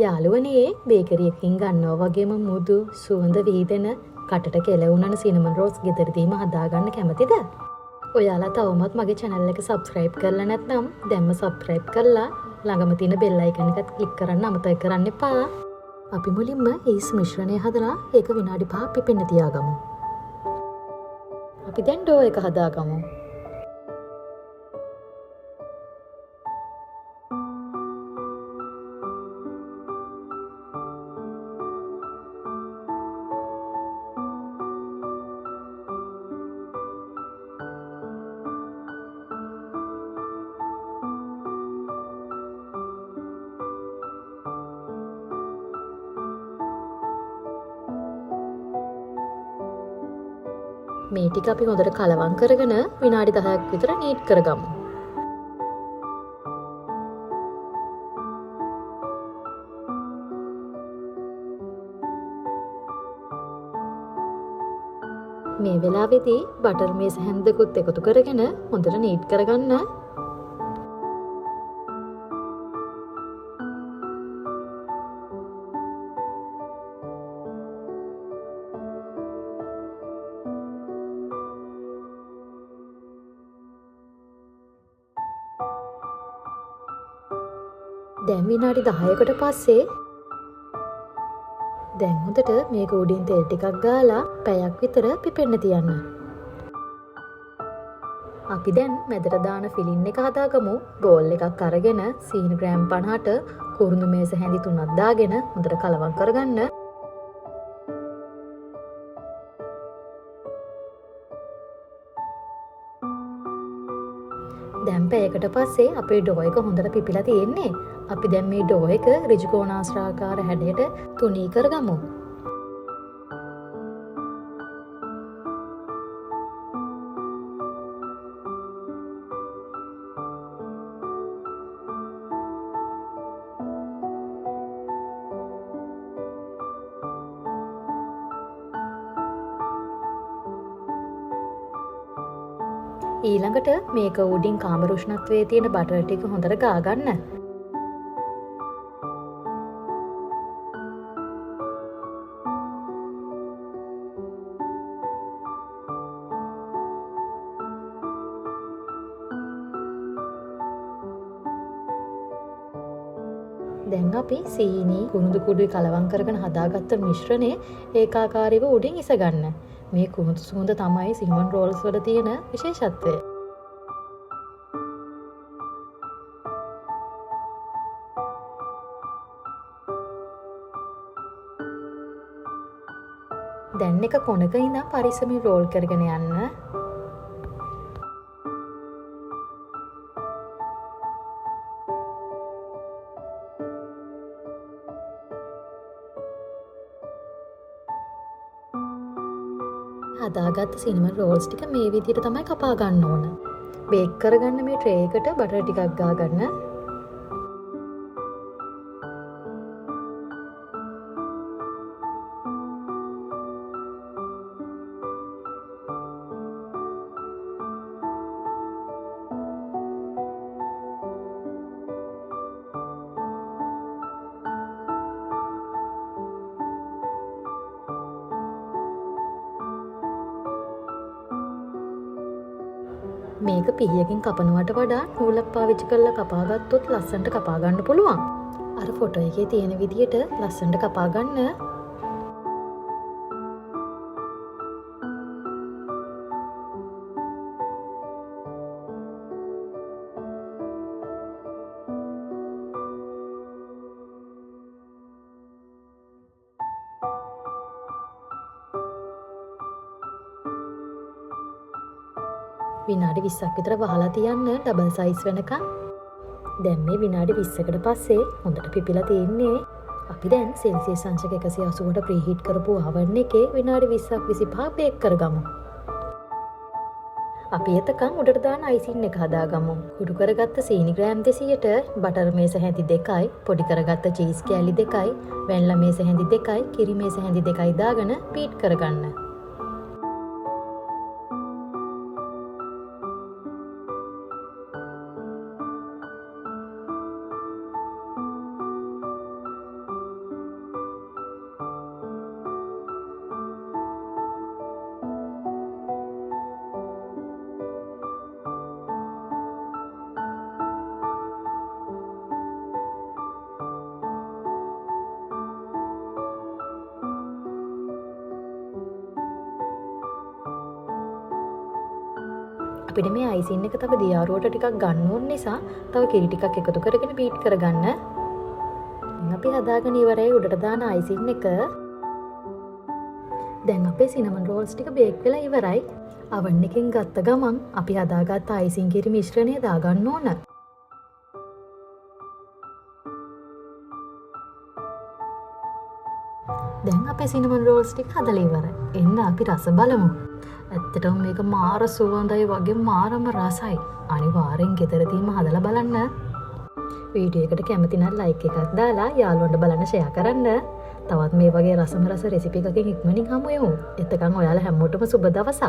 යාළුවනේ බේකරි එකකින් ගන්නවා වගේම මුදු සුවඳ විහිදෙන කටට කෙලවුණන සිනමන් රෝල්ස් ගෙදරදීම හදාගන්න කැමතිද? ඔයාලා තවමත් මගේ channel එක subscribe කරලා නැත්නම් දැන්ම subscribe කරලා ළඟම තියෙන bell icon එකත් click කරන්න අමතක කරන්න එපා. අපි මුලින්ම ඊස් මිශ්‍රණය හදලා ඒක විනාඩි 5ක් පිපෙන්න තියාගමු. අපි දැන් ඩෝ එක හදාගමු. මේ ටික අපි හොඳට කලවම් කරගෙන විනාඩි 10ක් විතර නීට් කරගමු. මේ වෙලාවේදී බටර් මේස් හැන්දකුත් එකතු කරගෙන හොඳට නීට් කරගන්න. දැන් විනාඩි 10කට පස්සේ දැන් හොඳට මේක උඩින් තෙල් ටිකක් ගාලා පැයක් විතර පිපෙන්න තියන්න. අපි දැන් මැදට දාන ෆිලින් එක හදාගමු. බෝල් එකක් අරගෙන සීනි ග්‍රෑම් 50ට කුරුඳු මේස හැඳි 3ක් දාගෙන හොඳට කලවම් කරගන්න. දැන් පැයකට පස්සේ අපේ ඩෝ එක හොඳට පිපිලා තියෙන්නේ. අපි දැන් මේ ඩෝ එක ඍජු කෝණාශ්‍රාකාර හැඩයට තුනී කරගමු. ඊළඟට මේක උඩින් කාමර උෂ්ණත්වයේ තියෙන බටර් ටික හොඳට ගා ගන්න. දැන් අපි සීනි කුණුදු කුඩුයි කලවම් කරගෙන හදාගත්ත මිශ්‍රණය ඒකාකාරීව උඩින් ඉස ගන්න. මේ කුණුදු සුවඳ තමයි සිනමන් රෝල්ස් වල තියෙන විශේෂත්වය. දැන් එක කොනක ඉඳන් පරිස්සමින් රෝල් කරගෙන යන්න. හදාගත්ත සිනමන් රෝල්ස් ටික මේ විදිහට තමයි කපා ගන්න ඕන. බේක් කරගන්න මේ ට්‍රේ එකට බටර් ටිකක් ගා ගන්න. මේක පිහියකින් කපනවට වඩා නූලක් පාවිච්චි කරලා කපාගත්තොත් ලස්සනට කපා ගන්න පුළුවන්. අර ෆොටෝ එකේ තියෙන විදිහට ලස්සනට කපා ගන්න. විනාඩි 20ක් විතර වහලා තියන්න ඩබල් සයිස් වෙනකන්. දැන් මේ විනාඩි 20කට පස්සේ හොඳට පිපිලා තියෙන්නේ. අපි දැන් සෙල්සියස් අංශක 180ට ප්‍රීහීට් කරපු oven එකේ විනාඩි 20ක් 25ක් බේක් කරගමු. අපි එතකන් උඩට දාන අයිසින් එක හදාගමු. කුඩු කරගත්ත සීනි ග්‍රෑම් 200ට බටර් මේස හැඳි 2යි, පොඩි කරගත්ත චීස් කෑලි 2යි, වැනිලා මේස හැඳි 2යි, කිරි මේස හැඳි 2යි දාගෙන බීට් කරගන්න. අපිට මේ අයිසින් එක තව දියාරුවට ටිකක් ගන්න ඕන නිසා තව කිරි ටිකක් එකතු කරගෙන බීට් කරගන්න. අපි හදාගෙන ඉවරයි උඩට දාන අයිසින් එක. දැන් අපේ සිනමන් රෝල්ස් ටික බේක් වෙලා ඉවරයි. oven එකෙන් ගත්ත ගමන් අපි හදාගත්ත අයිසින් කිරි මිශ්‍රණය දාගන්න ඕන. දැන් අපේ සිනමන් රෝල්ස් ටික හදලා ඉවරයි. එන්න අපි රස බලමු. ඇත්තටම මේක මාර සුවඳයි වගේ මාරම රසයි. අනිවාර්යෙන් ගෙදරදීම හදලා බලන්න. වීඩියෝ එකට කැමති නම් ලයික් එකක් දාලා යාළුවන්ට බලන්න ෂෙයා කරන්න. තවත් මේ වගේ රසම රස රෙසිපි එකකින් ඉක්මනින් හමු වෙමු. එතකන් ඔයාලා හැමෝටම සුබ දවසක්.